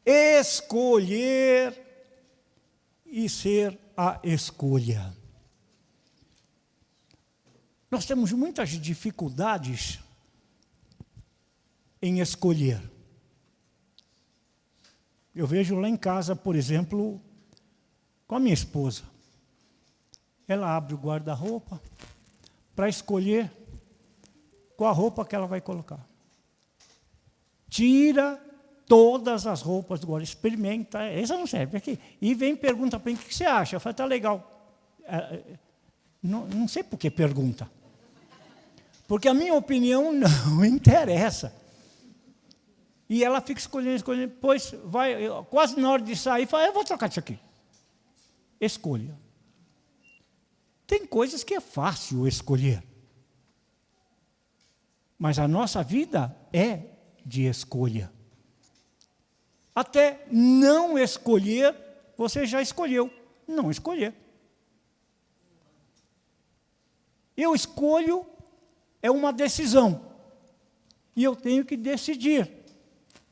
Escolher e ser a escolha. Nós temos muitas dificuldades em escolher. Eu vejo lá em casa, por exemplo, com a minha esposa. Ela abre o guarda-roupa para escolher qual a roupa que ela vai colocar. Tira todas as roupas do guarda, experimenta, essa não serve aqui. E vem e pergunta para mim, o que você acha? Eu falo, tá legal. Não sei por que pergunta. Porque a minha opinião não interessa. E ela fica escolhendo, depois vai, quase na hora de sair, fala, eu vou trocar isso aqui. Escolha. Tem coisas que é fácil escolher. Mas a nossa vida é de escolha. Até não escolher, você já escolheu não escolher. Eu escolho, é uma decisão. E eu tenho que decidir.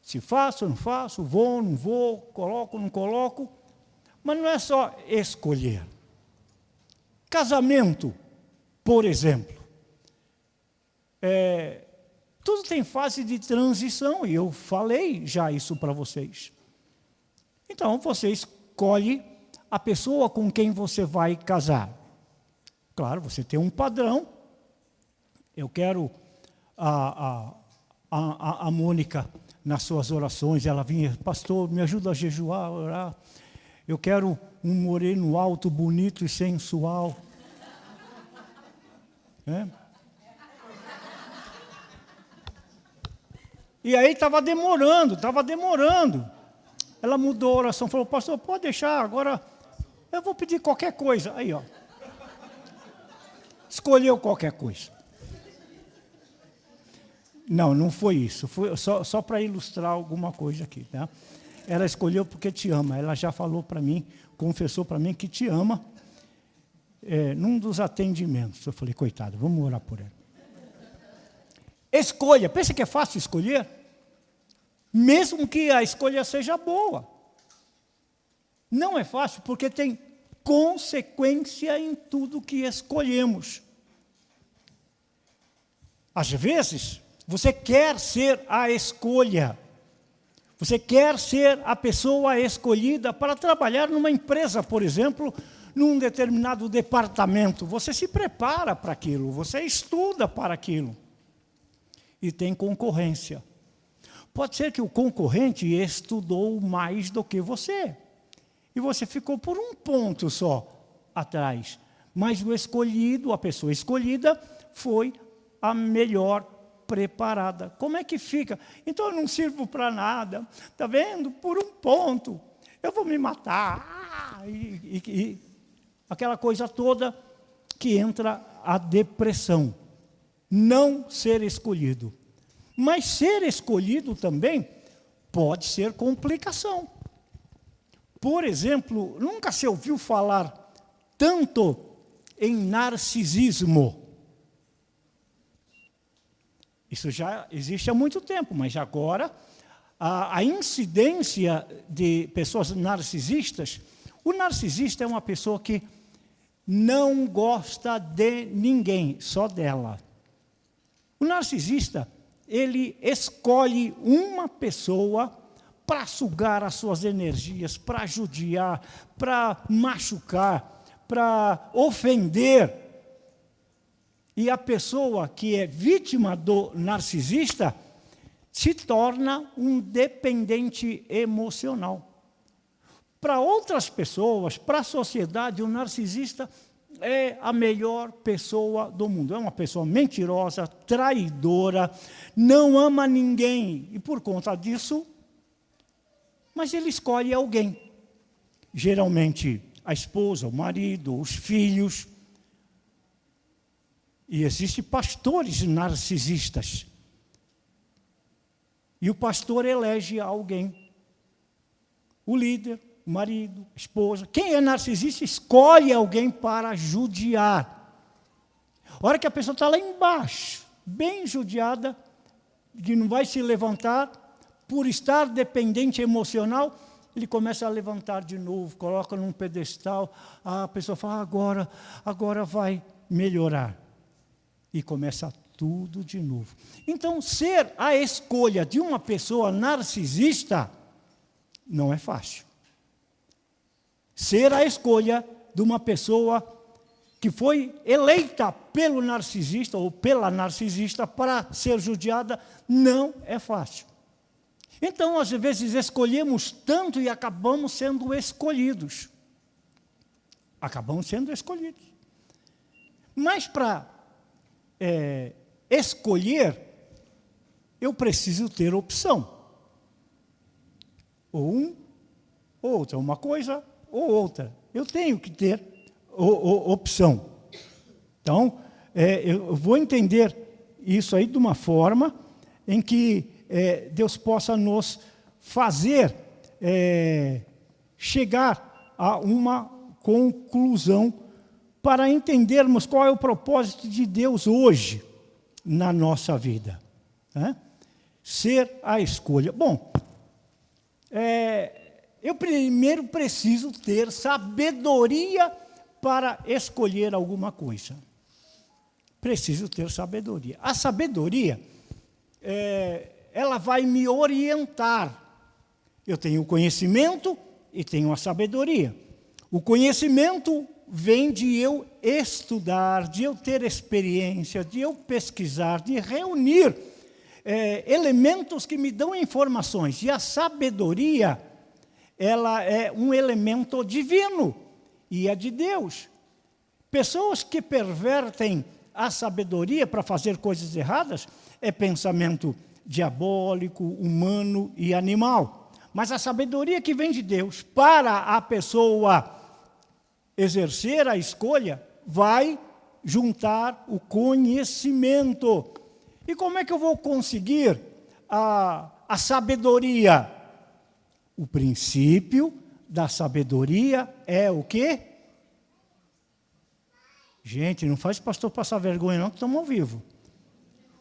Se faço ou não faço, vou ou não vou, coloco ou não coloco. Mas não é só escolher. Casamento, por exemplo. Tudo tem fase de transição, e eu falei já isso para vocês. Então, você escolhe a pessoa com quem você vai casar. Claro, você tem um padrão. Eu quero a Mônica, nas suas orações, ela vinha, pastor, me ajuda a jejuar, a orar. Eu quero um moreno alto, bonito e sensual. E aí estava demorando. Ela mudou a oração, falou, pastor, pode deixar, agora eu vou pedir qualquer coisa. Aí, ó. Escolheu qualquer coisa. Não foi isso, foi só para ilustrar alguma coisa aqui. Tá? Ela escolheu porque te ama, ela já falou para mim, confessou para mim que te ama, num dos atendimentos. Eu falei, coitada, vamos orar por ela. Escolha, pensa que é fácil escolher? Mesmo que a escolha seja boa. Não é fácil, porque tem consequência em tudo que escolhemos. Às vezes, você quer ser a escolha. Você quer ser a pessoa escolhida para trabalhar numa empresa, por exemplo, num determinado departamento. Você se prepara para aquilo, você estuda para aquilo. E tem concorrência. Pode ser que o concorrente estudou mais do que você. E você ficou por um ponto só atrás. Mas o escolhido, a pessoa escolhida, foi a melhor preparada. Como é que fica? Então eu não sirvo para nada. Está vendo? Por um ponto. Eu vou me matar. E aquela coisa toda que entra a depressão. Não ser escolhido. Mas ser escolhido também pode ser complicação. Por exemplo, nunca se ouviu falar tanto em narcisismo. Isso já existe há muito tempo, mas agora a incidência de pessoas narcisistas, o narcisista é uma pessoa que não gosta de ninguém, só dela. O narcisista, ele escolhe uma pessoa para sugar as suas energias, para judiar, para machucar, para ofender. E a pessoa que é vítima do narcisista se torna um dependente emocional. Para outras pessoas, para a sociedade, o narcisista é a melhor pessoa do mundo. É uma pessoa mentirosa, traidora, não ama ninguém. E por conta disso, mas ele escolhe alguém. Geralmente a esposa, o marido, os filhos. E existem pastores narcisistas. E o pastor elege alguém. O líder, o marido, a esposa. Quem é narcisista escolhe alguém para judiar. A hora que a pessoa está lá embaixo, bem judiada, que não vai se levantar, por estar dependente emocional, ele começa a levantar de novo, coloca num pedestal, a pessoa fala, agora vai melhorar. E começa tudo de novo. Então, ser a escolha de uma pessoa narcisista não é fácil. Ser a escolha de uma pessoa que foi eleita pelo narcisista ou pela narcisista para ser judiada não é fácil. Então, às vezes, escolhemos tanto e acabamos sendo escolhidos. Acabamos sendo escolhidos. Mas para escolher, eu preciso ter opção. Ou um, ou outra, uma coisa ou outra. Eu tenho que ter opção. Então, eu vou entender isso aí de uma forma em que Deus possa nos fazer chegar a uma conclusão para entendermos qual é o propósito de Deus hoje na nossa vida. Né? Ser a escolha. Bom, eu primeiro preciso ter sabedoria para escolher alguma coisa. Preciso ter sabedoria. A sabedoria, ela vai me orientar. Eu tenho o conhecimento e tenho a sabedoria. O conhecimento vem de eu estudar, de eu ter experiência, de eu pesquisar, de reunir elementos que me dão informações. E a sabedoria, ela é um elemento divino e é de Deus. Pessoas que pervertem a sabedoria para fazer coisas erradas é pensamento diabólico, humano e animal. Mas a sabedoria que vem de Deus para a pessoa exercer a escolha vai juntar o conhecimento. E como é que eu vou conseguir a sabedoria? O princípio da sabedoria é o quê? Gente, não faz o pastor passar vergonha não, que estamos ao vivo.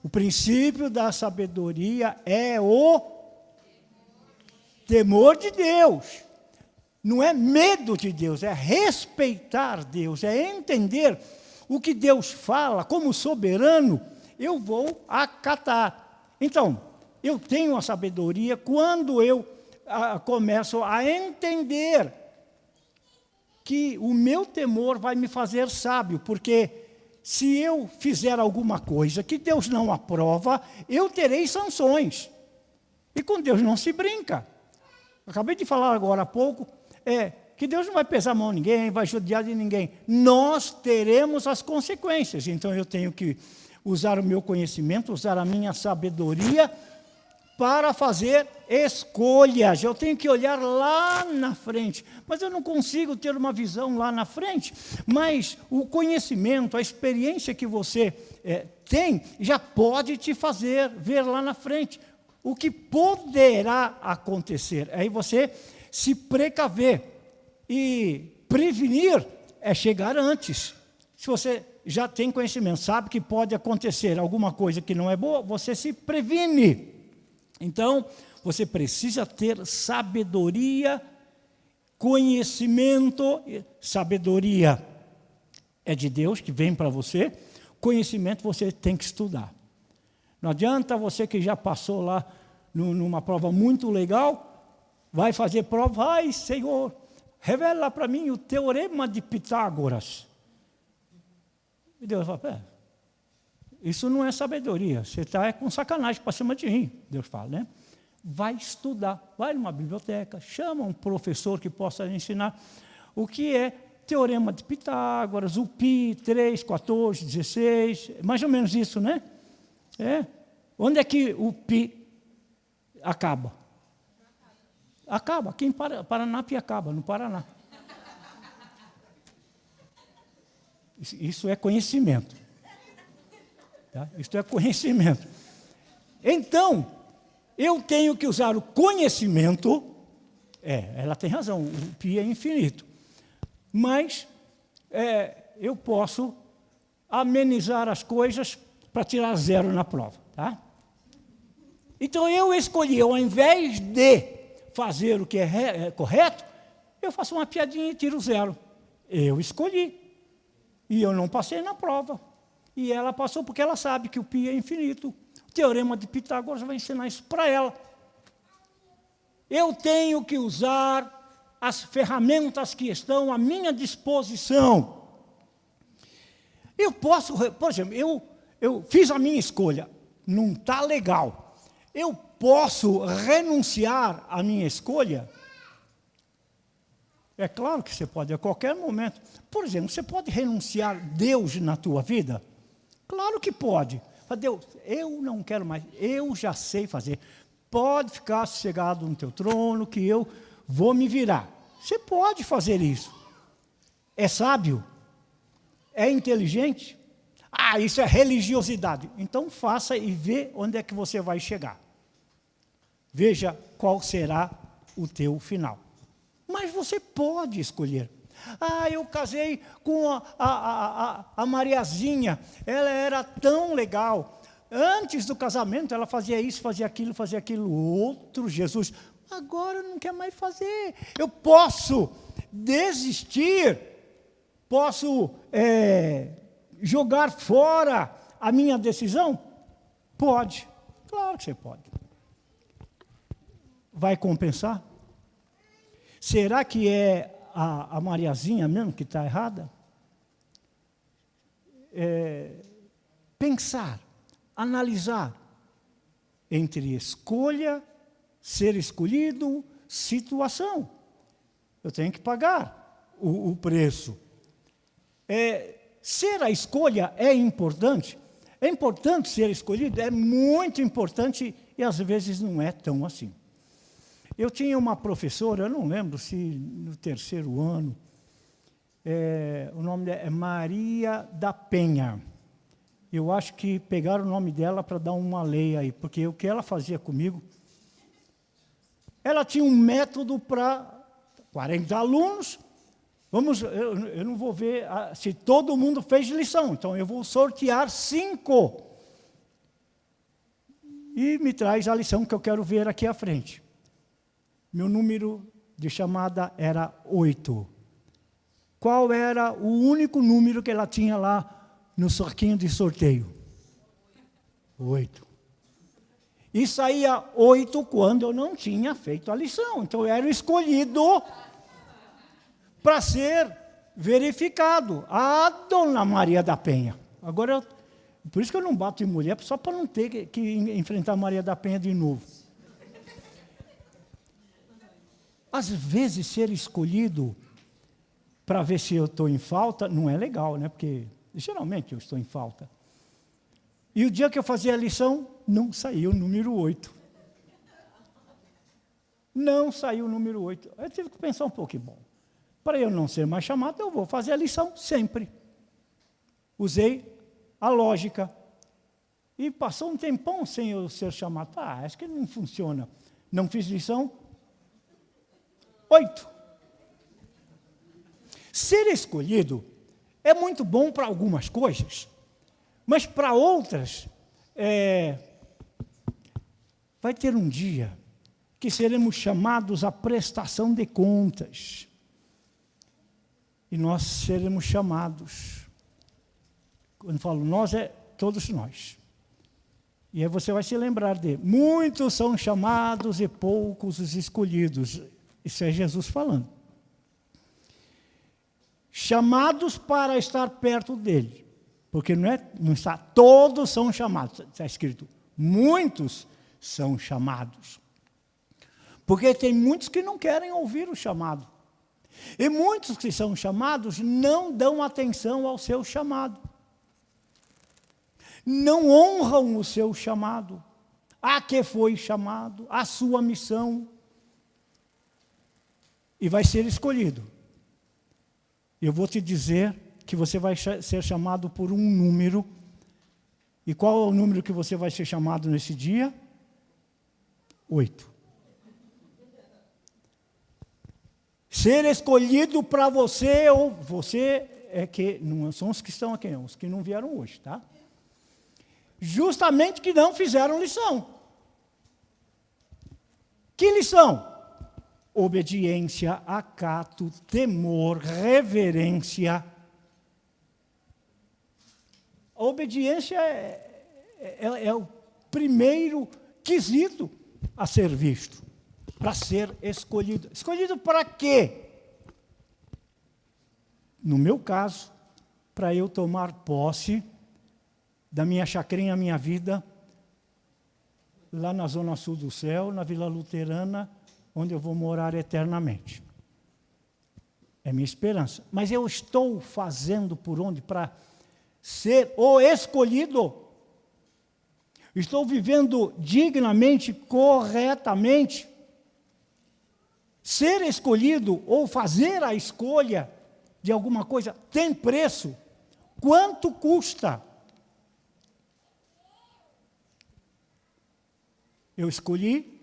O princípio da sabedoria é o temor de Deus. Não é medo de Deus, é respeitar Deus, é entender o que Deus fala como soberano, eu vou acatar. Então, eu tenho a sabedoria quando eu começo a entender que o meu temor vai me fazer sábio, porque se eu fizer alguma coisa que Deus não aprova, eu terei sanções. E com Deus não se brinca. Acabei de falar agora há pouco, que Deus não vai pesar a mão em ninguém, vai judiar de ninguém. Nós teremos as consequências. Então eu tenho que usar o meu conhecimento, usar a minha sabedoria para fazer escolhas. Eu tenho que olhar lá na frente. Mas eu não consigo ter uma visão lá na frente. Mas o conhecimento, a experiência que você tem, já pode te fazer ver lá na frente o que poderá acontecer. Aí você se precaver. E prevenir é chegar antes. Se você já tem conhecimento, sabe que pode acontecer alguma coisa que não é boa, você se previne. Então, você precisa ter sabedoria, conhecimento. Sabedoria é de Deus, que vem para você. Conhecimento você tem que estudar. Não adianta você que já passou lá numa prova muito legal, vai fazer prova, ai, Senhor, revela para mim o teorema de Pitágoras. E Deus fala, isso não é sabedoria, você está com sacanagem para cima de mim, Deus fala, né? Vai estudar, vai numa biblioteca, chama um professor que possa ensinar o que é teorema de Pitágoras, o pi, 3, 14, 16, mais ou menos isso, né? Onde é que o pi acaba? Acaba, aqui em Paranapiacaba, no Paraná. Isso é conhecimento. Tá? Isso é conhecimento. Então, eu tenho que usar o conhecimento. Ela tem razão, o pi é infinito. Mas eu posso amenizar as coisas para tirar 0 na prova. Tá? Então eu escolhi, ao invés de fazer o que é correto, eu faço uma piadinha e tiro 0. Eu escolhi. E eu não passei na prova. E ela passou porque ela sabe que o π é infinito. O teorema de Pitágoras vai ensinar isso para ela. Eu tenho que usar as ferramentas que estão à minha disposição. Eu posso, por exemplo, eu fiz a minha escolha, não está legal. Eu posso renunciar à minha escolha? É claro que você pode, a qualquer momento. Por exemplo, você pode renunciar a Deus na tua vida? Claro que pode. Deus, eu não quero mais, eu já sei fazer. Pode ficar sossegado no teu trono, que eu vou me virar. Você pode fazer isso. É sábio? É inteligente? Ah, isso é religiosidade. Então faça e vê onde é que você vai chegar. Veja qual será o teu final. Mas você pode escolher. Ah, eu casei com a Mariazinha, ela era tão legal. Antes do casamento, ela fazia isso, fazia aquilo outro. Jesus, agora não quer mais fazer. Eu posso desistir, posso jogar fora a minha decisão? Pode, claro que você pode. Vai compensar? Será que é a Mariazinha mesmo que está errada? Pensar, analisar entre escolha, ser escolhido, situação. Eu tenho que pagar o preço. Ser a escolha é importante. É importante ser escolhido, é muito importante e às vezes não é tão assim. Eu tinha uma professora, eu não lembro se no 3º ano, o nome dela é Maria da Penha. Eu acho que pegaram o nome dela para dar uma lei aí, porque o que ela fazia comigo, ela tinha um método para 40 alunos, eu não vou ver se todo mundo fez lição, então eu vou sortear 5. E me traz a lição que eu quero ver aqui à frente. Meu número de chamada era 8. Qual era o único número que ela tinha lá no saquinho de sorteio? 8. E saía 8 quando eu não tinha feito a lição. Então, eu era escolhido para ser verificado. A Dona Maria da Penha. Agora, por isso que eu não bato em mulher, só para não ter que enfrentar a Maria da Penha de novo. Às vezes, ser escolhido para ver se eu estou em falta não é legal, né? Porque geralmente eu estou em falta. E o dia que eu fazia a lição, não saiu o número 8. Não saiu o número 8. Eu tive que pensar um pouco, bom, para eu não ser mais chamado, eu vou fazer a lição sempre. Usei a lógica. E passou um tempão sem eu ser chamado. Acho que não funciona. Não fiz lição. 8. Ser escolhido é muito bom para algumas coisas, mas para outras, vai ter um dia que seremos chamados à prestação de contas. E nós seremos chamados. Quando falo nós, é todos nós. E aí você vai se lembrar de muitos são chamados e poucos os escolhidos. Isso é Jesus falando. Chamados para estar perto dele. Porque não está, todos são chamados. Está escrito, muitos são chamados. Porque tem muitos que não querem ouvir o chamado. E muitos que são chamados não dão atenção ao seu chamado. Não honram o seu chamado. A que foi chamado, a sua missão. E vai ser escolhido. Eu vou te dizer que você vai ser chamado por um número. E qual é o número que você vai ser chamado nesse dia? 8. Ser escolhido para você, ou você é que, não são os que estão aqui, não, os que não vieram hoje, tá? Justamente que não fizeram lição. Que lição? Obediência, acato, temor, reverência. A obediência é o primeiro quesito a ser visto, para ser escolhido. Escolhido para quê? No meu caso, para eu tomar posse da minha chacrinha, minha vida, lá na Zona Sul do Céu, na Vila Luterana, onde eu vou morar eternamente. É minha esperança. Mas eu estou fazendo por onde? Para ser o escolhido. Estou vivendo dignamente, corretamente. Ser escolhido ou fazer a escolha de alguma coisa tem preço. Quanto custa? Eu escolhi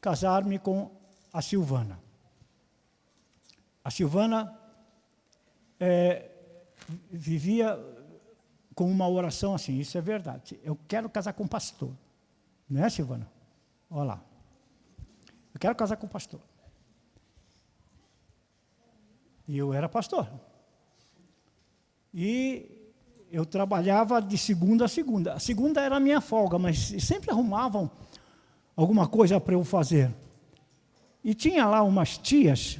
casar-me com a Silvana. A Silvana vivia com uma oração assim, isso é verdade. Eu quero casar com o pastor. Não é, Silvana? Olha lá. Eu quero casar com o pastor. E eu era pastor. E eu trabalhava de segunda a segunda. A segunda era a minha folga, mas sempre arrumavam alguma coisa para eu fazer. E tinha lá umas tias,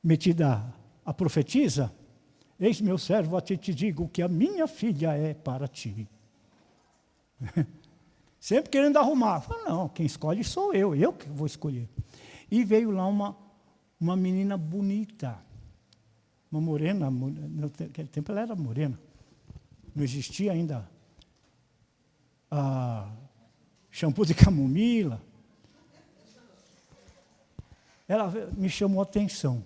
metida a profetisa, eis meu servo, a ti te digo que a minha filha é para ti. Sempre querendo arrumar. Falei, não, quem escolhe sou eu que vou escolher. E veio lá uma menina bonita, uma morena, naquele tempo ela era morena, não existia ainda shampoo de camomila. Ela me chamou a atenção.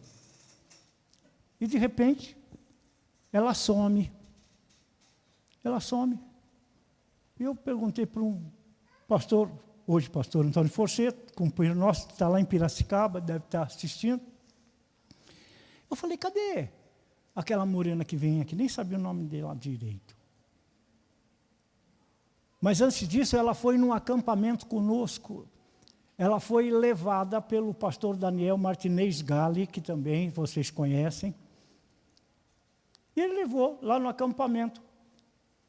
E, de repente, ela some. Ela some. E eu perguntei para um pastor, hoje pastor Antônio Forceto, companheiro nosso, que está lá em Piracicaba, deve estar assistindo. Eu falei, cadê aquela morena que vem aqui? Nem sabia o nome dela direito. Mas antes disso, ela foi num acampamento conosco. Ela foi levada pelo pastor Daniel Martinez Galli, que também vocês conhecem. E ele levou lá no acampamento.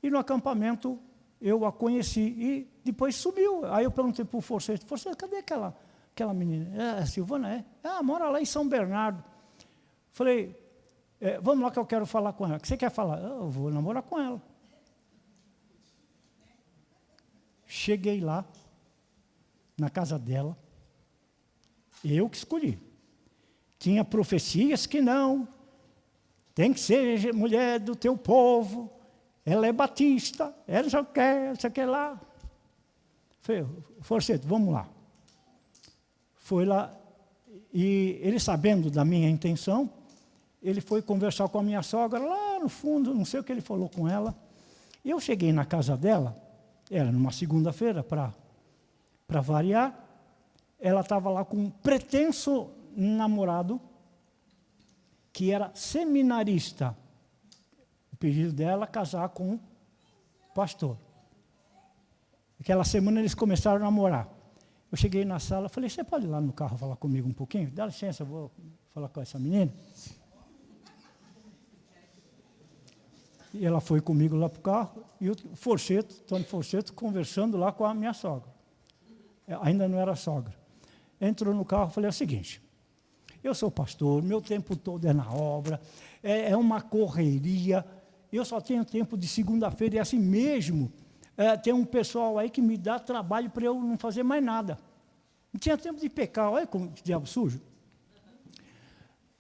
E no acampamento eu a conheci. E depois subiu. Aí eu perguntei para o Forceto, cadê aquela menina? A Silvana é? Mora lá em São Bernardo. Falei, vamos lá que eu quero falar com ela. O que você quer falar? Eu vou namorar com ela. Cheguei lá, na casa dela, eu que escolhi. Tinha profecias que não, tem que ser mulher do teu povo, ela é batista, ela já quer lá. Falei, Forceto, vamos lá. Foi lá, e ele sabendo da minha intenção, ele foi conversar com a minha sogra, lá no fundo, não sei o que ele falou com ela. Eu cheguei na casa dela, era numa segunda-feira, para variar, ela estava lá com um pretenso namorado, que era seminarista. O pedido dela casar com um pastor. Aquela semana eles começaram a namorar. Eu cheguei na sala, falei, você pode ir lá no carro falar comigo um pouquinho? Dá licença, eu vou falar com essa menina. E ela foi comigo lá para o carro, e o Antônio Forceto, conversando lá com a minha sogra. Ainda não era sogra. Entrou no carro e falei o seguinte, eu sou pastor, meu tempo todo é na obra, é uma correria, eu só tenho tempo de segunda-feira, e assim mesmo, tem um pessoal aí que me dá trabalho para eu não fazer mais nada. Não tinha tempo de pecar, olha como diabo sujo.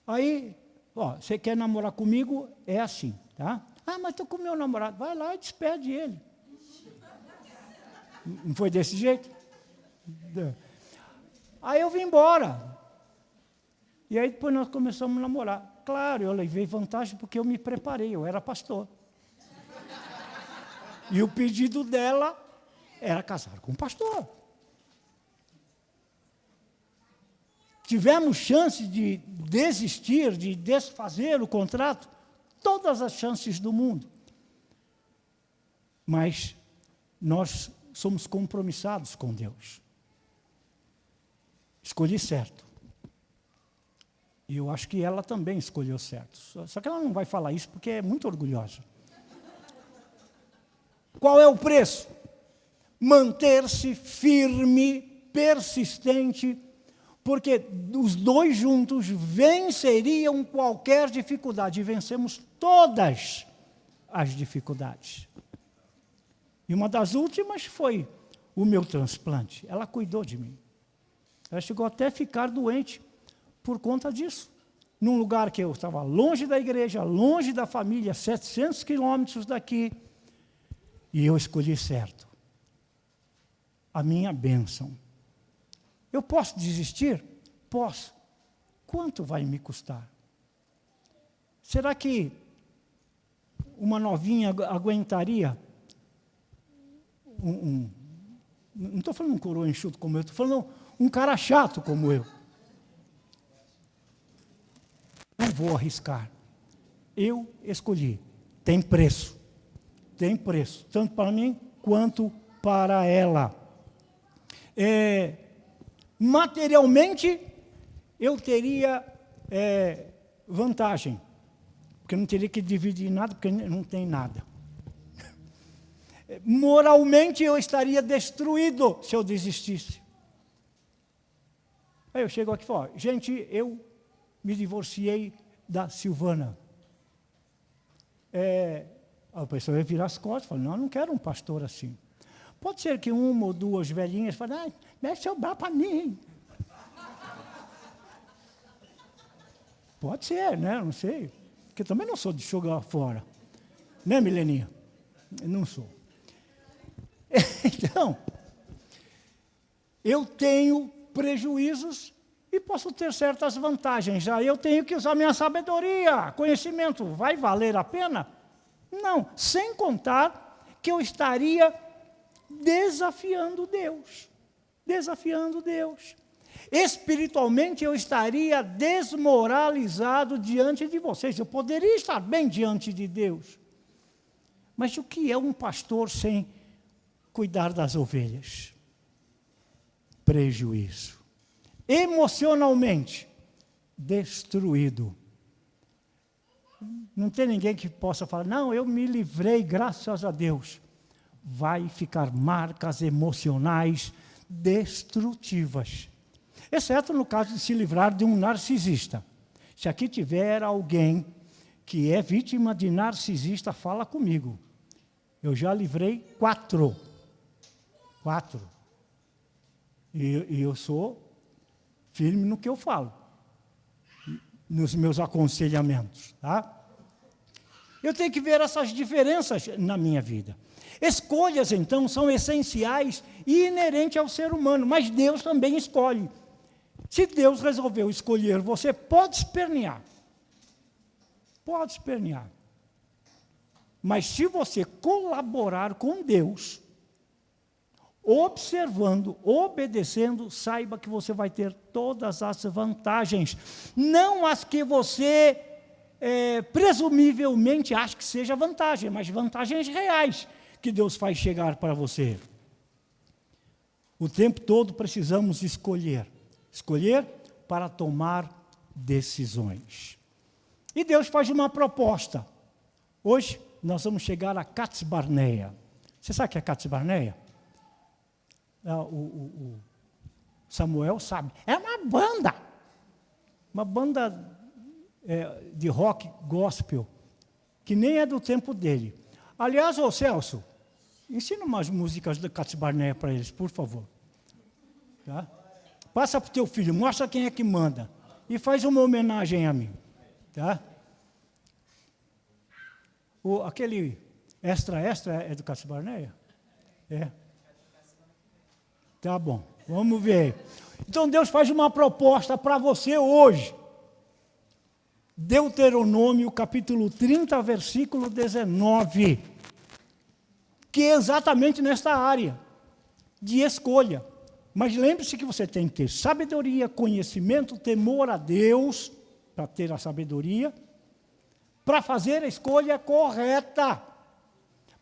Aí, você quer namorar comigo? É assim, tá? Mas estou com o meu namorado. Vai lá e despede ele. Não foi desse jeito? Aí eu vim embora. E aí depois nós começamos a namorar. Claro, eu levei vantagem porque eu me preparei, eu era pastor. E o pedido dela era casar com o pastor. Tivemos chance de desistir, de desfazer o contrato, todas as chances do mundo. Mas nós somos compromissados com Deus. Escolhi certo. E eu acho que ela também escolheu certo. Só que ela não vai falar isso porque é muito orgulhosa. Qual é o preço? Manter-se firme, persistente, porque os dois juntos venceriam qualquer dificuldade. E vencemos todas as dificuldades. E uma das últimas foi o meu transplante. Ela cuidou de mim. Ela chegou até a ficar doente por conta disso. Num lugar que eu estava longe da igreja, longe da família, 700 quilômetros daqui. E eu escolhi certo. A minha bênção. Eu posso desistir? Posso. Quanto vai me custar? Será que uma novinha aguentaria não estou falando um coroa enxuto como eu, estou falando um cara chato como eu. Não vou arriscar. Eu escolhi. Tem preço. Tem preço. Tanto para mim, quanto para ela. Materialmente, eu teria vantagem. Porque eu não teria que dividir nada, porque não tem nada. Moralmente, eu estaria destruído se eu desistisse. Aí eu chego aqui e falo, gente, eu me divorciei da Silvana. A pessoa vai virar as costas e fala, não, eu não quero um pastor assim. Pode ser que uma ou duas velhinhas falem, deve sobrar para mim. Pode ser, né? Não sei. Porque eu também não sou de jogar fora. Né, Mileninha? Eu não sou. Então, eu tenho prejuízos e posso ter certas vantagens. Já eu tenho que usar minha sabedoria, conhecimento. Vai valer a pena? Não. Sem contar que eu estaria desafiando Deus. Desafiando Deus. Espiritualmente, eu estaria desmoralizado diante de vocês. Eu poderia estar bem diante de Deus. Mas o que é um pastor sem cuidar das ovelhas? Prejuízo. Emocionalmente, destruído. Não tem ninguém que possa falar, não, eu me livrei, graças a Deus. Vai ficar marcas emocionais destrutivas. Exceto no caso de se livrar de um narcisista. Se aqui tiver alguém que é vítima de narcisista, fala comigo. Eu já livrei 4. E eu sou firme no que eu falo, nos meus aconselhamentos. Tá? Eu tenho que ver essas diferenças na minha vida. Escolhas, então, são essenciais e inerentes ao ser humano, mas Deus também escolhe. Se Deus resolveu escolher você, pode espernear. Pode espernear. Mas se você colaborar com Deus, observando, obedecendo, saiba que você vai ter todas as vantagens. Não as que você presumivelmente acha que seja vantagem, mas vantagens reais que Deus faz chegar para você. O tempo todo precisamos escolher. Escolher para tomar decisões. E Deus faz uma proposta. Hoje nós vamos chegar a Cades Barnea. Você sabe o que é Cades Barnea? O Samuel sabe. É uma banda. Uma banda de rock gospel, que nem é do tempo dele. Aliás, ô Celso, ensina umas músicas da Cades Barnea para eles, por favor. Tá? Passa para o teu filho, mostra quem é que manda. E faz uma homenagem a mim. Tá? Aquele extra é do Cades Barnea? É. Tá bom, vamos ver. Então Deus faz uma proposta para você hoje. Deuteronômio capítulo 30, versículo 19. Que é exatamente nesta área de escolha. Mas lembre-se que você tem que ter sabedoria, conhecimento, temor a Deus, para ter a sabedoria, para fazer a escolha correta,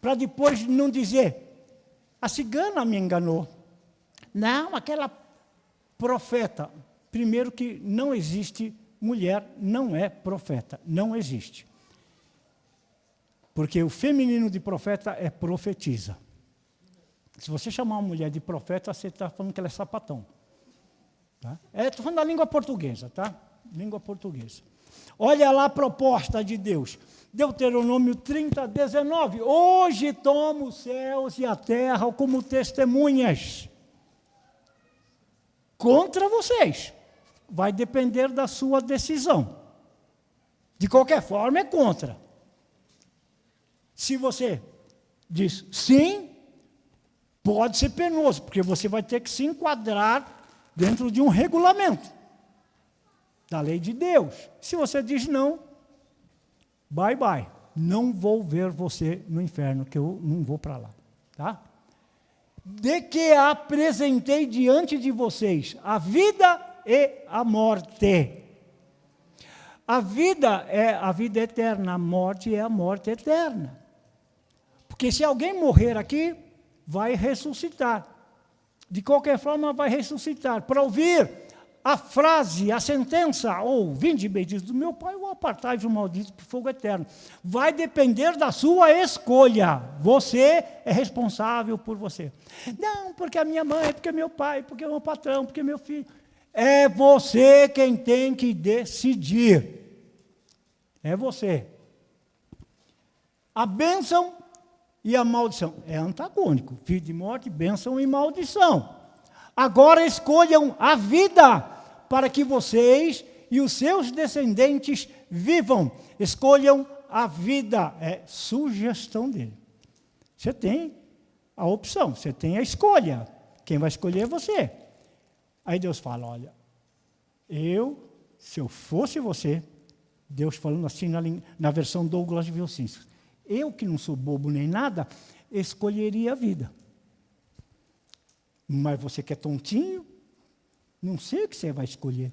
para depois não dizer, a cigana me enganou. Não, aquela profeta. Primeiro que não existe mulher, não é profeta, não existe. Porque o feminino de profeta é profetiza. Se você chamar uma mulher de profeta, você está falando que ela é sapatão. Tá? Estou falando da língua portuguesa, tá? Língua portuguesa. Olha lá a proposta de Deus. Deuteronômio 30, 19. Hoje tomo os céus e a terra como testemunhas contra vocês. Vai depender da sua decisão. De qualquer forma, é contra. Se você diz sim, pode ser penoso, porque você vai ter que se enquadrar dentro de um regulamento da lei de Deus. Se você diz não, bye, bye. Não vou ver você no inferno, que eu não vou para lá. Tá? De que apresentei diante de vocês a vida e a morte. A vida é a vida eterna, a morte é a morte eterna. Porque se alguém morrer aqui, vai ressuscitar. De qualquer forma, vai ressuscitar. Para ouvir a frase, a sentença, ou vinde benditos do meu Pai, ou apartai-vos o maldito para o fogo eterno. Vai depender da sua escolha. Você é responsável por você. Não, porque a minha mãe, porque meu pai, porque o meu patrão, porque meu filho. É você quem tem que decidir. É você. A bênção e a maldição. É antagônico. Vida e morte, bênção e maldição. Agora escolham a vida para que vocês e os seus descendentes vivam. Escolham a vida. É sugestão dele. Você tem a opção, você tem a escolha. Quem vai escolher é você. Aí Deus fala, olha, se eu fosse você, Deus falando assim na versão Douglas Wilson, eu que não sou bobo nem nada, escolheria a vida. Mas você que é tontinho, não sei o que você vai escolher.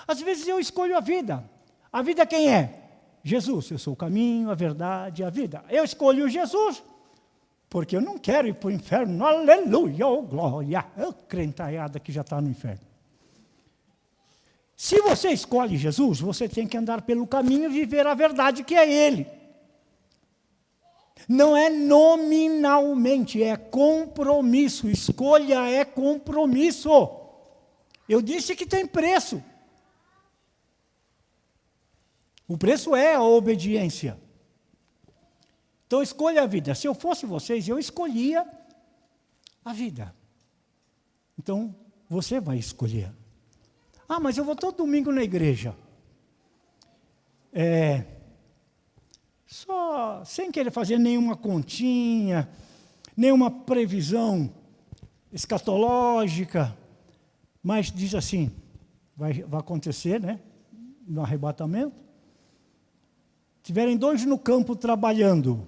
Às vezes eu escolho a vida. A vida quem é? Jesus. Eu sou o caminho, a verdade, a vida. Eu escolho Jesus, porque eu não quero ir para o inferno. Aleluia, oh glória. Oh, crentaiada que já está no inferno. Se você escolhe Jesus, você tem que andar pelo caminho e viver a verdade que é Ele. Não é nominalmente, é compromisso. Escolha é compromisso. Eu disse que tem preço. O preço é a obediência. Então escolha a vida. Se eu fosse vocês, eu escolhia a vida. Então você vai escolher. Ah, mas eu vou todo domingo na igreja. Só sem querer fazer nenhuma continha, nenhuma previsão escatológica, mas diz assim, vai acontecer, né, no arrebatamento. Tiverem 2 no campo trabalhando,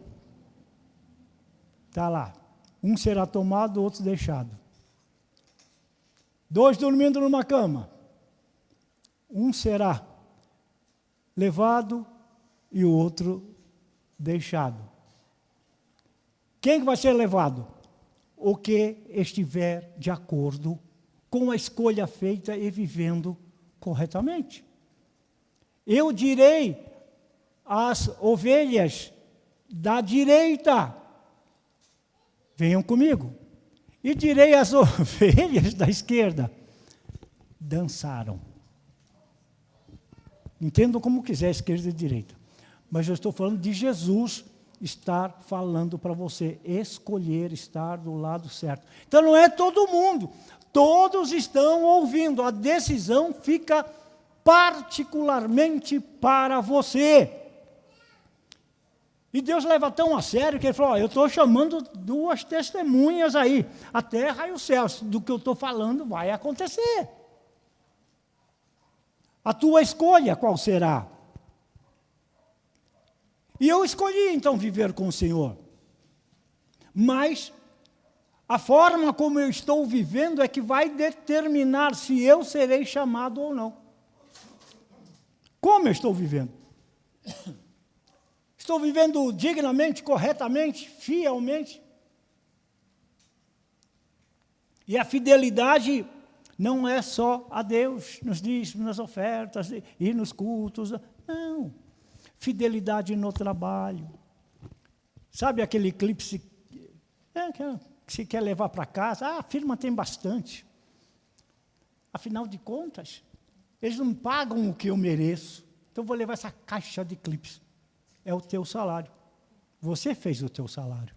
está lá, um será tomado, outro deixado. 2 dormindo numa cama, um será levado e o outro deixado. Quem vai ser levado? O que estiver de acordo com a escolha feita e vivendo corretamente. Eu direi às ovelhas da direita, venham comigo. E direi às ovelhas da esquerda, dançaram. Entendam como quiser, esquerda e direita. Mas eu estou falando de Jesus estar falando para você, escolher estar do lado certo. Então não é todo mundo, todos estão ouvindo, a decisão fica particularmente para você. E Deus leva tão a sério que Ele falou, eu estou chamando 2 testemunhas aí, a terra e os céus, do que eu estou falando vai acontecer. A tua escolha qual será? E eu escolhi, então, viver com o Senhor. Mas a forma como eu estou vivendo é que vai determinar se eu serei chamado ou não. Como eu estou vivendo? Estou vivendo dignamente, corretamente, fielmente? E a fidelidade Não é só a Deus nos dízimos, nas ofertas e nos cultos. Não. Fidelidade no trabalho. Sabe aquele clipe que se quer levar para casa? A firma tem bastante. Afinal de contas, eles não pagam o que eu mereço. Então, eu vou levar essa caixa de clipes. É o teu salário. Você fez o teu salário.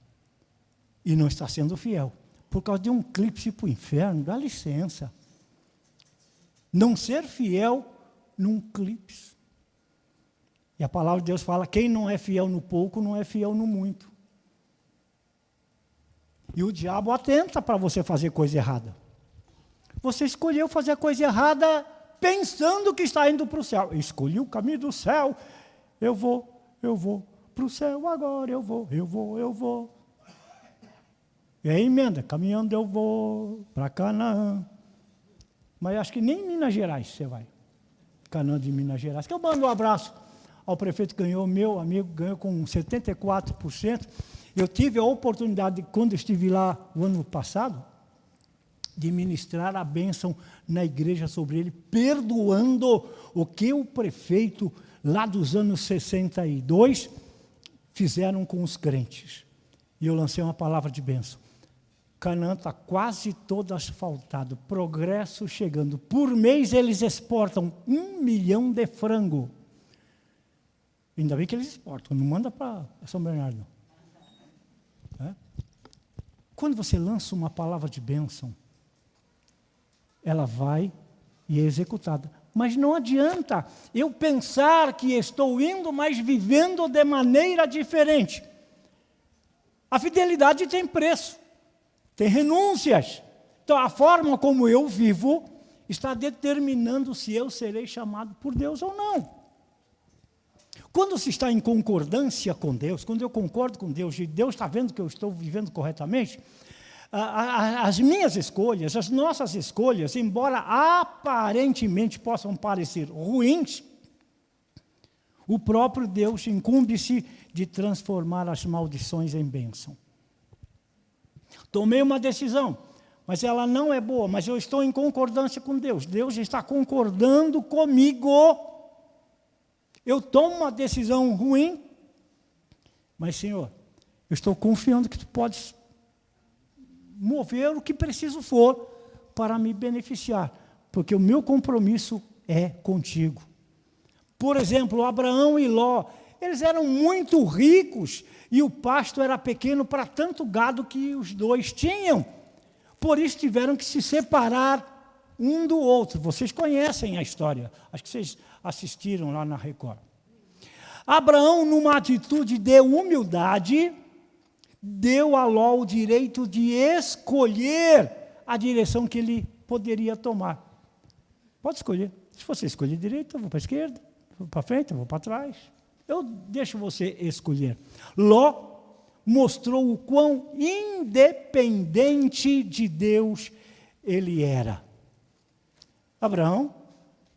E não está sendo fiel. Por causa de um clipe para o inferno, dá licença. Não ser fiel num clipe. E a palavra de Deus fala, quem não é fiel no pouco, não é fiel no muito. E o diabo atenta para você fazer coisa errada. Você escolheu fazer a coisa errada pensando que está indo para o céu. Eu escolhi o caminho do céu. Eu vou para o céu agora, eu vou. E aí emenda, caminhando eu vou para Canaã. Mas acho que nem em Minas Gerais você vai. Canaã de Minas Gerais. Que eu mando um abraço ao prefeito que ganhou, meu amigo, ganhou com 74%. Eu tive a oportunidade, quando estive lá o ano passado, de ministrar a bênção na igreja sobre ele, perdoando o que o prefeito, lá dos anos 62, fizeram com os crentes. E eu lancei uma palavra de bênção. Canaã está quase todo asfaltado, progresso chegando. Por mês eles exportam 1 milhão de frango. Ainda bem que eles exportam, não manda para São Bernardo. Quando você lança uma palavra de bênção, ela vai e é executada. Mas não adianta eu pensar que estou indo, mas vivendo de maneira diferente. A fidelidade tem preço, tem renúncias. Então, a forma como eu vivo está determinando se eu serei chamado por Deus ou não. Quando se está em concordância com Deus, quando eu concordo com Deus, e Deus está vendo que eu estou vivendo corretamente, as minhas escolhas, as nossas escolhas, embora aparentemente possam parecer ruins, o próprio Deus incumbe-se de transformar as maldições em bênção. Tomei uma decisão, mas ela não é boa, mas eu estou em concordância com Deus. Deus está concordando comigo. Eu tomo uma decisão ruim, mas, Senhor, eu estou confiando que Tu podes mover o que preciso for para me beneficiar, porque o meu compromisso é contigo. Por exemplo, Abraão e Ló, eles eram muito ricos e o pasto era pequeno para tanto gado que os dois tinham. Por isso tiveram que se separar um do outro. Vocês conhecem a história, acho que vocês assistiram lá na Record. Abraão, numa atitude de humildade, deu a Ló o direito de escolher a direção que ele poderia tomar. Pode escolher. Se você escolher direita, eu vou para a esquerda, vou para frente, eu vou para trás. Eu deixo você escolher. Ló mostrou o quão independente de Deus ele era. Abraão,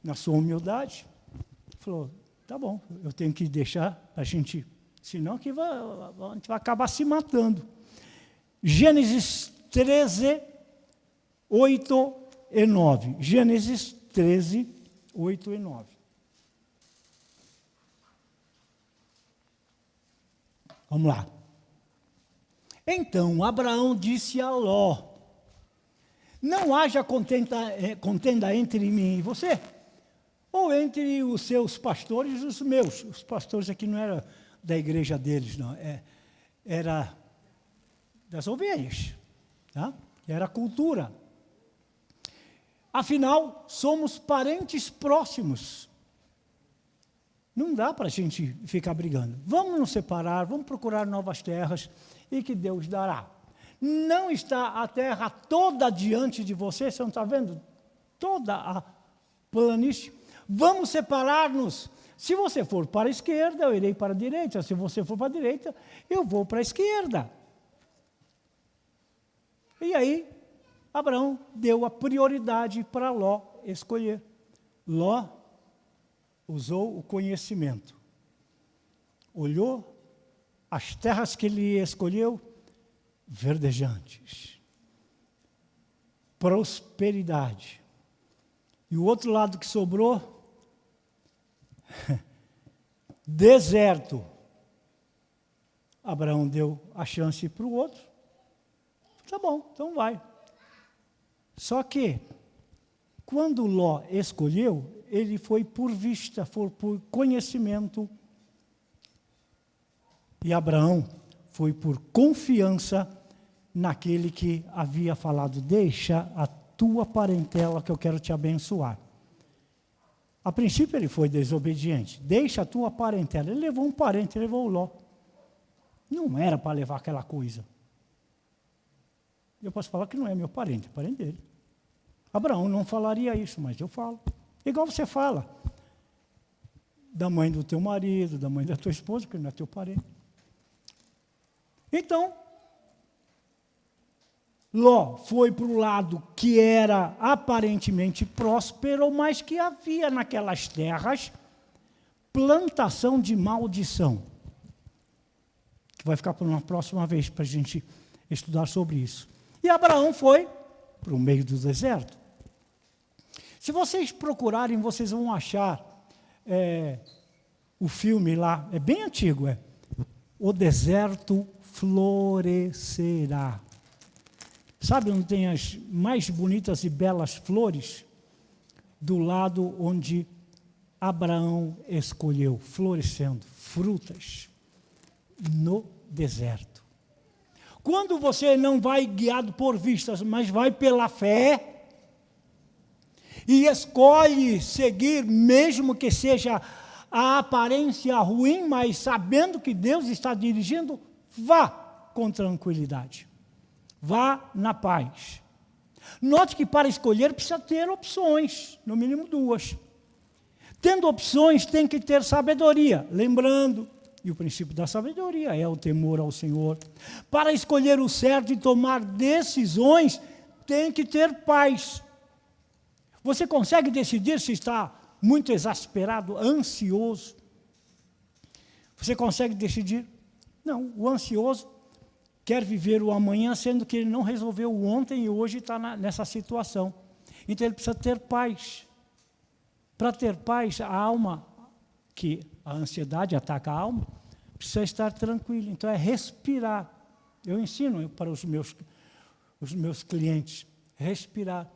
na sua humildade, falou, tá bom, eu tenho que deixar a gente, senão a gente vai acabar se matando. Gênesis 13, 8 e 9. Gênesis 13, 8 e 9. Vamos lá. Então, Abraão disse a Ló, não haja contenda entre mim e você, ou entre os seus pastores e os meus. Os pastores aqui não eram da igreja deles, não. Era das ovelhas, tá? Era a cultura. Afinal, somos parentes próximos. Não dá para a gente ficar brigando. Vamos nos separar, vamos procurar novas terras e que Deus dará. Não está a terra toda diante de você, você não está vendo? Toda a planície. Vamos separar-nos. Se você for para a esquerda, eu irei para a direita. Se você for para a direita, eu vou para a esquerda. E aí, Abraão deu a prioridade para Ló escolher. Ló usou o conhecimento. Olhou as terras que ele escolheu, verdejantes. Prosperidade. E o outro lado que sobrou, deserto. Abraão deu a chance para o outro. Tá bom, então vai. Só que, quando Ló escolheu, ele foi por vista, foi por conhecimento. E Abraão foi por confiança naquele que havia falado, deixa a tua parentela que eu quero te abençoar. A princípio ele foi desobediente, deixa a tua parentela. Ele levou um parente, ele levou o Ló. Não era para levar aquela coisa. Eu posso falar que não é meu parente, é parente dele. Abraão não falaria isso, mas eu falo. Igual você fala da mãe do teu marido, da mãe da tua esposa, porque não é teu parente. Então, Ló foi para o lado que era aparentemente próspero, mas que havia naquelas terras plantação de maldição. Que vai ficar para uma próxima vez para a gente estudar sobre isso. E Abraão foi para o meio do deserto. Se vocês procurarem, vocês vão achar o filme lá, é bem antigo, O Deserto Florescerá. Sabe onde tem as mais bonitas e belas flores? Do lado onde Abraão escolheu, florescendo, frutas, no deserto. Quando você não vai guiado por vistas, mas vai pela fé, e escolhe seguir, mesmo que seja a aparência ruim, mas sabendo que Deus está dirigindo, vá com tranquilidade. Vá na paz. Note que para escolher precisa ter opções, no mínimo 2. Tendo opções, tem que ter sabedoria. Lembrando, e o princípio da sabedoria é o temor ao Senhor. Para escolher o certo e tomar decisões, tem que ter paz. Você consegue decidir se está muito exasperado, ansioso? Você consegue decidir? Não, o ansioso quer viver o amanhã, sendo que ele não resolveu o ontem e hoje está nessa situação. Então ele precisa ter paz. Para ter paz, a alma, que a ansiedade ataca a alma, precisa estar tranquila. Então é respirar. Eu ensino para os meus clientes, respirar.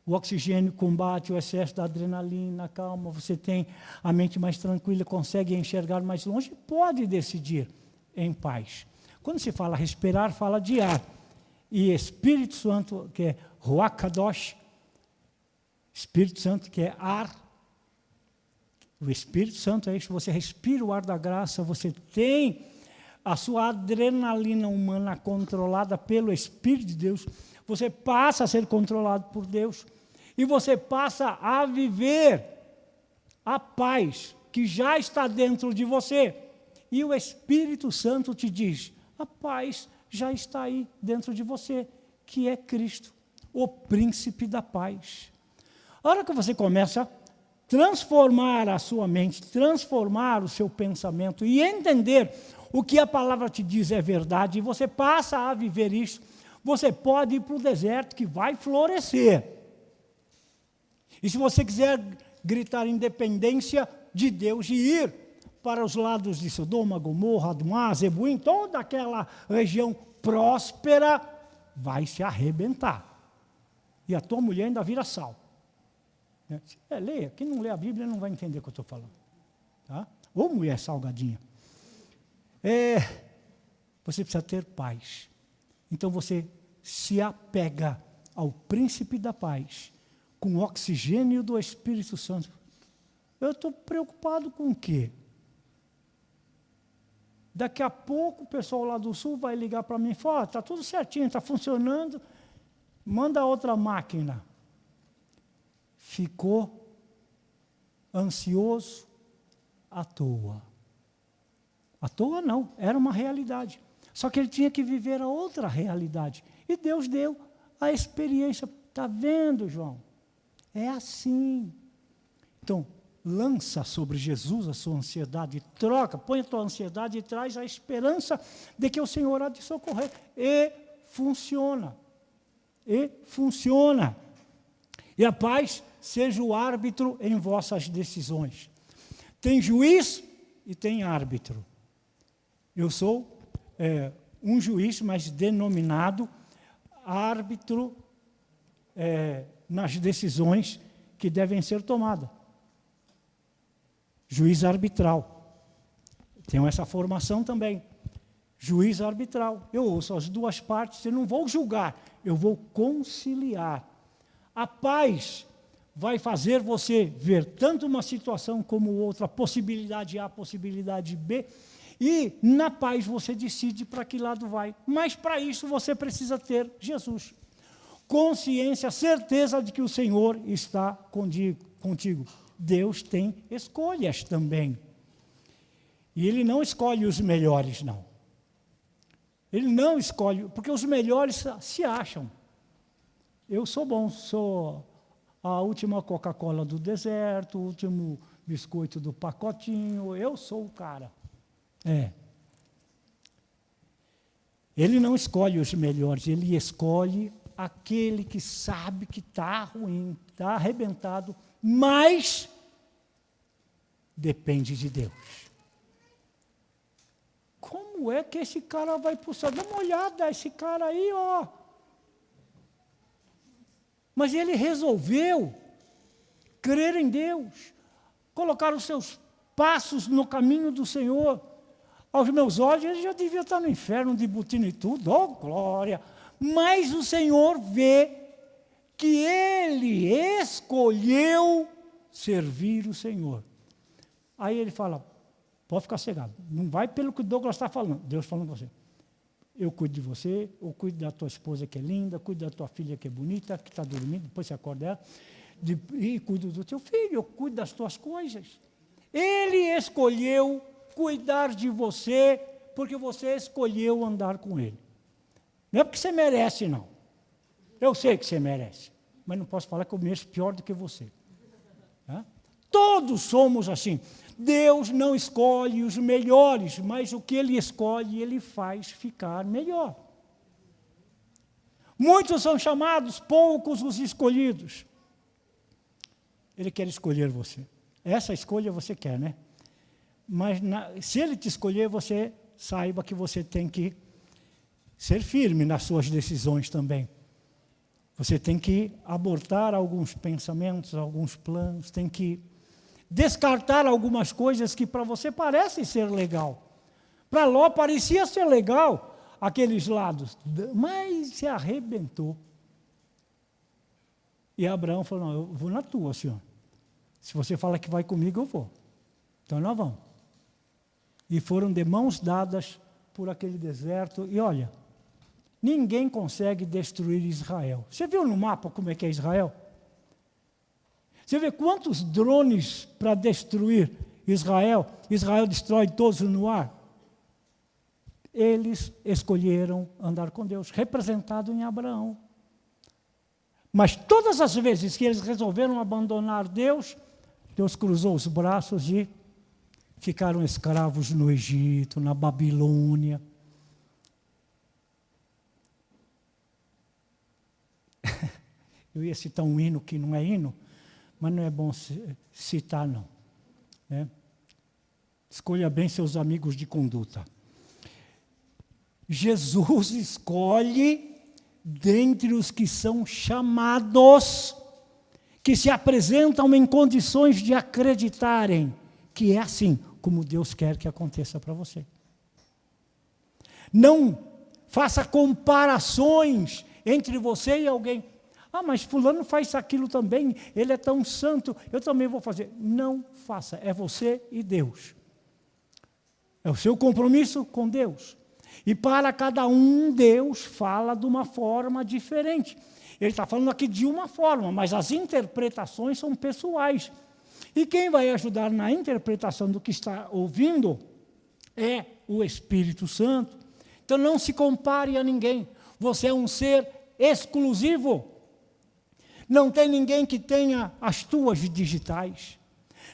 O oxigênio combate o excesso da adrenalina, calma, você tem a mente mais tranquila, consegue enxergar mais longe, pode decidir em paz. Quando se fala respirar, fala de ar. E Espírito Santo, que é Ruach Kadosh, Espírito Santo, que é ar. O Espírito Santo é isso, você respira o ar da graça, você tem a sua adrenalina humana controlada pelo Espírito de Deus, você passa a ser controlado por Deus, e você passa a viver a paz que já está dentro de você. E o Espírito Santo te diz, a paz já está aí dentro de você, que é Cristo, o príncipe da paz. A hora que você começa a transformar a sua mente, transformar o seu pensamento e entender o que a palavra te diz é verdade, e você passa a viver isso, você pode ir para o deserto que vai florescer. E se você quiser gritar independência de Deus e ir para os lados de Sodoma, Gomorra, Adumá, Zebuim, toda aquela região próspera, vai se arrebentar. E a tua mulher ainda vira sal. Leia, quem não lê a Bíblia não vai entender o que eu estou falando. Tá? Ou mulher salgadinha. Você precisa ter paz. Então você se apega ao príncipe da paz, com o oxigênio do Espírito Santo. Eu estou preocupado com o quê? Daqui a pouco o pessoal lá do sul vai ligar para mim e falar, está tudo certinho, está funcionando, manda outra máquina. Ficou ansioso à toa. À toa não, era uma realidade. Só que ele tinha que viver a outra realidade. E Deus deu a experiência. Está vendo, João? É assim. Então, lança sobre Jesus a sua ansiedade, troca, põe a tua ansiedade e traz a esperança de que o Senhor há de socorrer. E funciona. E funciona. E a paz seja o árbitro em vossas decisões. Tem juiz e tem árbitro. Eu sou um juiz, mas denominado árbitro nas decisões que devem ser tomadas. Juiz arbitral. Tenho essa formação também. Juiz arbitral. Eu ouço as duas partes, eu não vou julgar, eu vou conciliar. A paz vai fazer você ver tanto uma situação como outra, possibilidade A, possibilidade B, e na paz você decide para que lado vai. Mas para isso você precisa ter Jesus. Consciência, certeza de que o Senhor está contigo. Deus tem escolhas também. E Ele não escolhe os melhores, não. Ele não escolhe, porque os melhores se acham. Eu sou bom, sou a última Coca-Cola do deserto, o último biscoito do pacotinho, eu sou o cara. Ele não escolhe os melhores, ele escolhe aquele que sabe que está ruim, está arrebentado, mas depende de Deus. Como é que esse cara vai para o céu? Dá uma olhada, esse cara aí, ó. Mas ele resolveu crer em Deus, colocar os seus passos no caminho do Senhor. Aos meus olhos, ele já devia estar no inferno, de botina e tudo, oh glória. Mas o Senhor vê que ele escolheu servir o Senhor. Aí ele fala, pode ficar cegado, não vai pelo que o Douglas está falando, Deus falando com você. Eu cuido de você, eu cuido da tua esposa que é linda, cuido da tua filha que é bonita, que está dormindo, depois você acorda ela, e cuido do teu filho, eu cuido das tuas coisas. Ele escolheu cuidar de você, porque você escolheu andar com ele. Não é porque você merece, não. Eu sei que você merece, mas não posso falar que eu mereço pior do que você. Todos somos assim. Deus não escolhe os melhores, mas o que Ele escolhe, Ele faz ficar melhor. Muitos são chamados, poucos os escolhidos. Ele quer escolher você. Essa escolha você quer, né? Mas se Ele te escolher, você saiba que você tem que ser firme nas suas decisões também. Você tem que abortar alguns pensamentos, alguns planos, tem que descartar algumas coisas que para você parecem ser legal. Para Ló parecia ser legal aqueles lados, mas se arrebentou. E Abraão falou, não, eu vou na tua, senhor. Se você fala que vai comigo, eu vou. Então nós vamos. E foram de mãos dadas por aquele deserto. E olha, ninguém consegue destruir Israel. Você viu no mapa como é que é Israel? Você vê quantos drones para destruir Israel? Israel destrói todos no ar. Eles escolheram andar com Deus, representado em Abraão. Mas todas as vezes que eles resolveram abandonar Deus, Deus cruzou os braços e ficaram escravos no Egito, na Babilônia. Eu ia citar um hino que não é hino, mas não é bom citar, não. Escolha bem seus amigos de conduta. Jesus escolhe dentre os que são chamados, que se apresentam em condições de acreditarem que é assim como Deus quer que aconteça para você. Não faça comparações entre você e alguém. Ah, mas fulano faz aquilo também, ele é tão santo, eu também vou fazer. Não faça, é você e Deus. É o seu compromisso com Deus. E para cada um, Deus fala de uma forma diferente. Ele está falando aqui de uma forma, mas as interpretações são pessoais. E quem vai ajudar na interpretação do que está ouvindo é o Espírito Santo. Então não se compare a ninguém. Você é um ser exclusivo. Não tem ninguém que tenha as tuas digitais.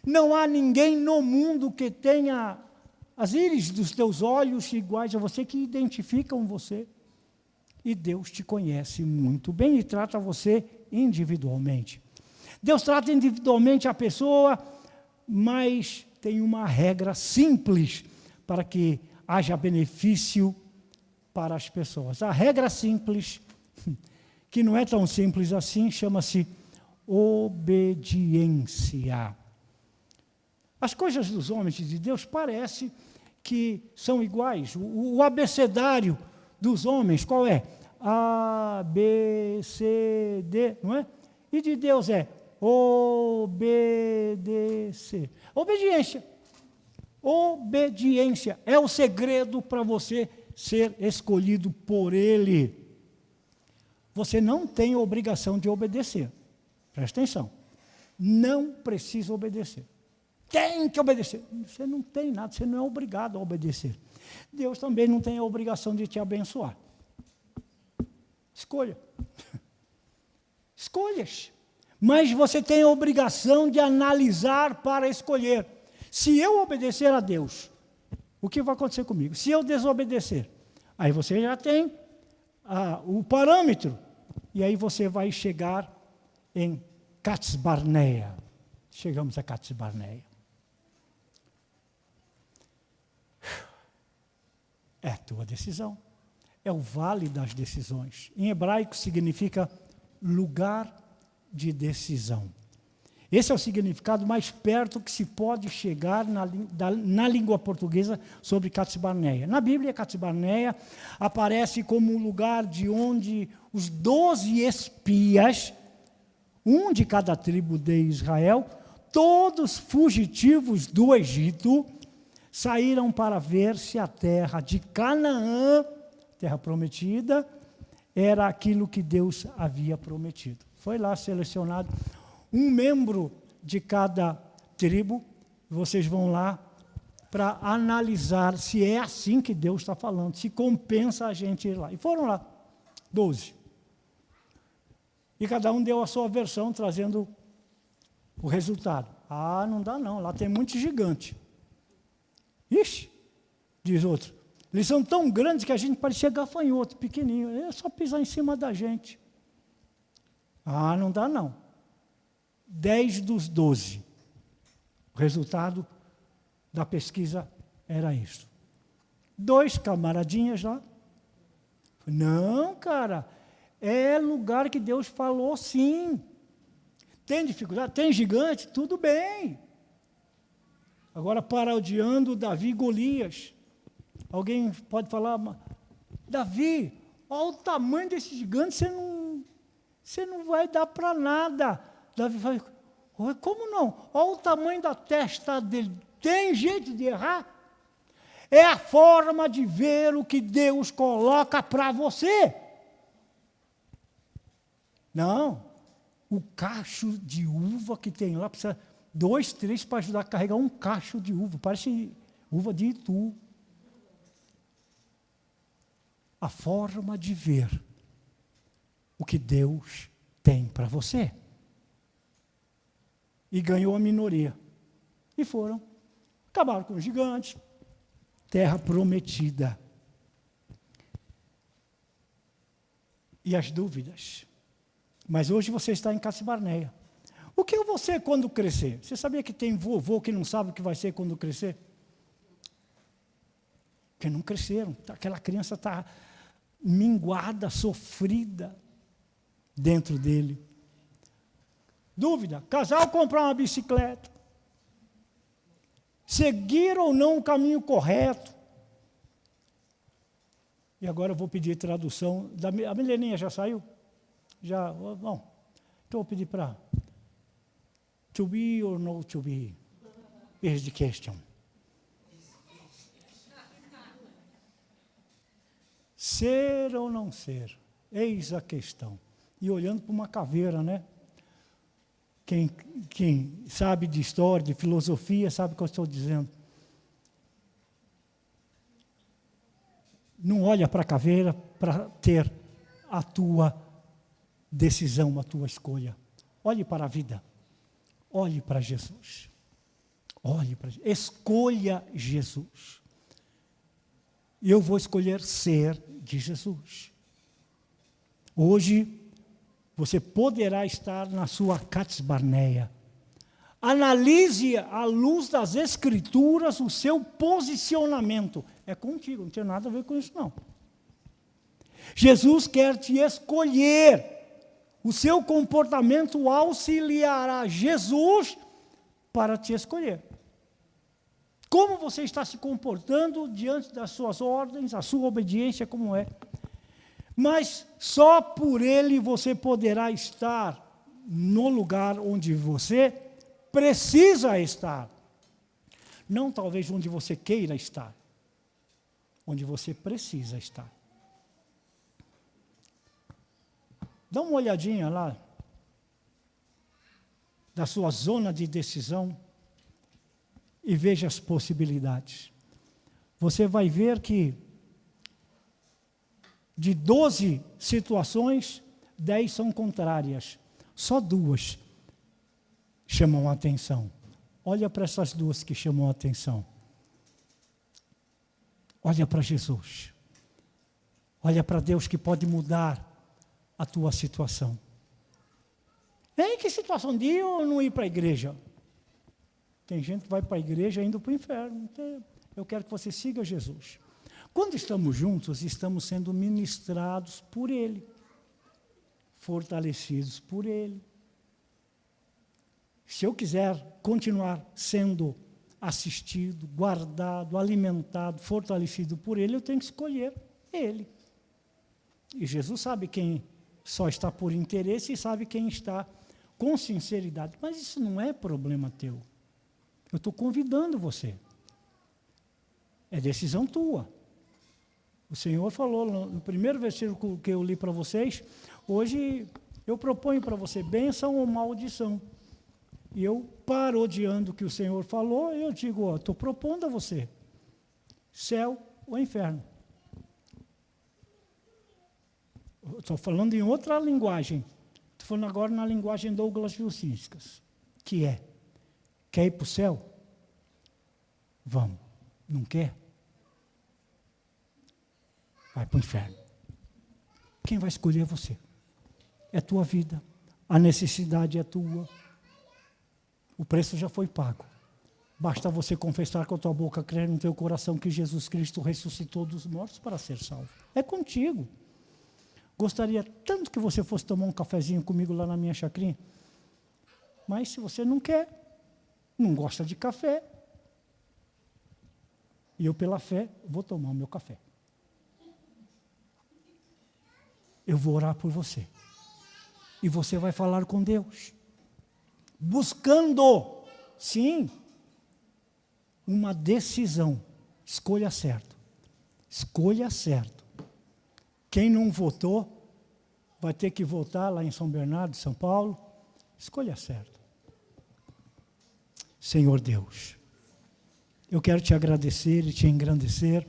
Não há ninguém no mundo que tenha as íris dos teus olhos iguais a você, que identificam você. E Deus te conhece muito bem e trata você individualmente. Deus trata individualmente a pessoa, mas tem uma regra simples para que haja benefício para as pessoas. A regra simples, que não é tão simples assim, chama-se obediência. As coisas dos homens e de Deus parece que são iguais. O abecedário dos homens, qual é? A, B, C, D, não é? E de Deus é obedecer. Obediência. Obediência é o segredo para você ser escolhido por Ele. Você não tem a obrigação de obedecer. Presta atenção. Não precisa obedecer. Tem que obedecer. Você não tem nada, você não é obrigado a obedecer. Deus também não tem a obrigação de te abençoar. Escolha. Escolhas. Mas você tem a obrigação de analisar para escolher. Se eu obedecer a Deus, o que vai acontecer comigo? Se eu desobedecer, aí você já tem o parâmetro. E aí você vai chegar em Cades Barnea. Chegamos a Cades Barnea. É a tua decisão. É o vale das decisões. Em hebraico significa lugar de decisão. Esse é o significado mais perto que se pode chegar na língua portuguesa sobre Cades Barnea. Na Bíblia, Cades Barnea aparece como um lugar de onde os 12 espias, um de cada tribo de Israel, todos fugitivos do Egito, saíram para ver se a terra de Canaã, terra prometida, era aquilo que Deus havia prometido. Foi lá selecionado um membro de cada tribo, vocês vão lá para analisar se é assim que Deus está falando, se compensa a gente ir lá. E foram lá, 12. E cada um deu a sua versão, trazendo o resultado. Ah, não dá não, lá tem muito gigante. Ixi, diz outro, eles são tão grandes que a gente parecia gafanhoto, pequenininho, é só pisar em cima da gente. Ah, não dá não. 10 dos 12. O resultado da pesquisa era isso. 2 camaradinhas lá. Não, cara, é lugar que Deus falou sim. Tem dificuldade? Tem gigante? Tudo bem. Agora, parodiando Davi e Golias. Alguém pode falar, Davi, olha o tamanho desse gigante, você não vai dar para nada. Davi fala, como não? Olha o tamanho da testa dele. Tem jeito de errar? É a forma de ver o que Deus coloca para você. Não. O cacho de uva que tem lá, precisa 2, 3 para ajudar a carregar um cacho de uva. Parece uva de Itu. A forma de ver o que Deus tem para você. E ganhou a minoria. E foram. Acabaram com os gigantes. Terra prometida. E as dúvidas. Mas hoje você está em Cades Barnea. O que eu vou ser quando crescer? Você sabia que tem vovô que não sabe o que vai ser quando crescer? Porque não cresceram. Aquela criança está minguada, sofrida dentro dele. Dúvida, casal comprar uma bicicleta. Seguir ou não o caminho correto. E agora eu vou pedir tradução. A Mileninha já saiu? Já, bom. Então eu vou pedir para... To be or not to be? Here's the question. Ser ou não ser? Eis a questão. E olhando para uma caveira, né? Quem sabe de história, de filosofia, sabe o que eu estou dizendo. Não olha para a caveira para ter a tua decisão, a tua escolha. Olhe para a vida. Olhe para Jesus. Olhe para Jesus. Escolha Jesus. Eu vou escolher ser de Jesus. Hoje, você poderá estar na sua Cades Barnea. Analise à luz das Escrituras o seu posicionamento. É contigo, não tem nada a ver com isso, não. Jesus quer te escolher. O seu comportamento auxiliará Jesus para te escolher. Como você está se comportando diante das suas ordens, a sua obediência como é. Mas só por Ele você poderá estar no lugar onde você precisa estar. Não talvez onde você queira estar. Onde você precisa estar. Dá uma olhadinha lá da sua zona de decisão e veja as possibilidades. Você vai ver que de 12 situações, 10 são contrárias. Só 2 chamam a atenção. Olha para essas 2 que chamam a atenção. Olha para Jesus. Olha para Deus que pode mudar a tua situação. Em que situação de ir ou não ir para a igreja? Tem gente que vai para a igreja indo para o inferno. Eu quero que você siga Jesus. Quando estamos juntos, estamos sendo ministrados por Ele, fortalecidos por Ele. Se eu quiser continuar sendo assistido, guardado, alimentado, fortalecido por Ele, eu tenho que escolher Ele. E Jesus sabe quem só está por interesse e sabe quem está com sinceridade. Mas isso não é problema teu. Eu estou convidando você. É decisão tua. O Senhor falou no primeiro versículo que eu li para vocês, hoje eu proponho para você bênção ou maldição. E eu parodiando o que o Senhor falou, eu digo, estou propondo a você, céu ou inferno. Estou falando em outra linguagem. Estou falando agora na linguagem Douglas Vilcinskas, que é, quer ir para o céu? Vamos. Não quer? Vai para o inferno. Quem vai escolher é você. É a tua vida. A necessidade é tua. O preço já foi pago. Basta você confessar com a tua boca, crer no teu coração que Jesus Cristo ressuscitou dos mortos para ser salvo. É contigo. Gostaria tanto que você fosse tomar um cafezinho comigo lá na minha chacrinha. Mas se você não quer, não gosta de café, e eu pela fé vou tomar o meu café. Eu vou orar por você. E você vai falar com Deus. Buscando, sim, uma decisão. Escolha certo. Escolha certo. Quem não votou, vai ter que votar lá em São Bernardo, São Paulo. Escolha certo. Senhor Deus, eu quero te agradecer e te engrandecer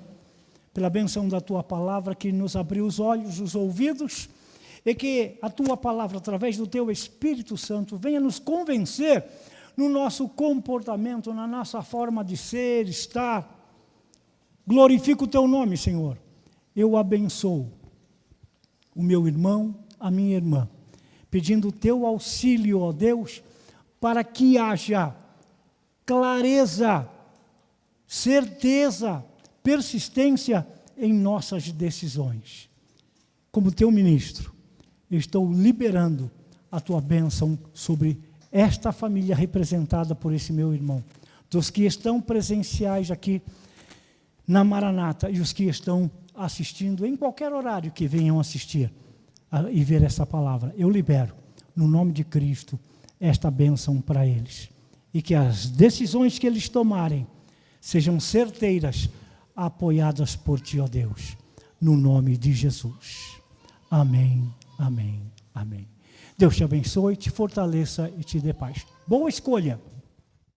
pela bênção da tua palavra que nos abriu os olhos, os ouvidos, e que a tua palavra, através do teu Espírito Santo, venha nos convencer no nosso comportamento, na nossa forma de ser, estar. Glorifica o teu nome, Senhor. Eu abençoo o meu irmão, a minha irmã, pedindo o teu auxílio, ó Deus, para que haja clareza, certeza, persistência em nossas decisões. Como teu ministro, eu estou liberando a tua bênção sobre esta família representada por esse meu irmão, dos que estão presenciais aqui na Maranata e os que estão assistindo em qualquer horário que venham assistir e ver essa palavra. Eu libero, no nome de Cristo, esta bênção para eles. E que as decisões que eles tomarem sejam certeiras, apoiadas por Ti, ó Deus, no nome de Jesus. Amém, amém, amém. Deus te abençoe, te fortaleça e te dê paz. Boa escolha.